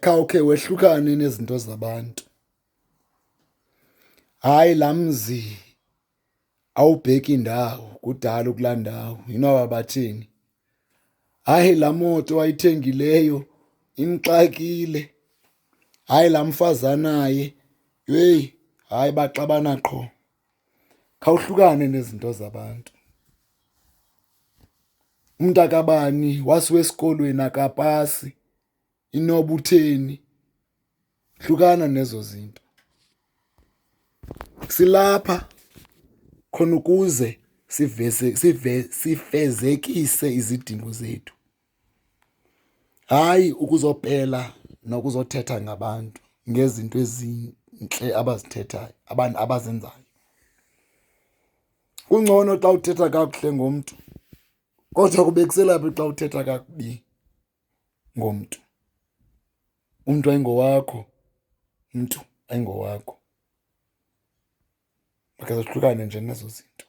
khawukhe wehlukane nezinto zabantu. Hayi, laa mzi awubheki ndawo, kudala kulaa ndawo, inoba batheni. Hayi, laa moto ayithengileyo imxakile. Hayi, laa mfazanaye, yeyi, hayi baxabana qho. Khawuhlukane nezinto zabantu. Umntakabani wasiwa esikolweni akapasi, inoba utheni. Hlukana nezo zinto. Silapha khona ukuze sifezekise izidingo zethu, hayi ukuzopela nokuzothetha ngabantu ngezinto ezintle abazithethayo, abazenzayo. Kungcono xa uthetha kakuhle ngomntu, kodwa kubekiselaphi xa uthetha kakubi ngomntu? Umntu ayingowakho, umntu ayingowakho. Makhe zohlukane nje nezo zinto.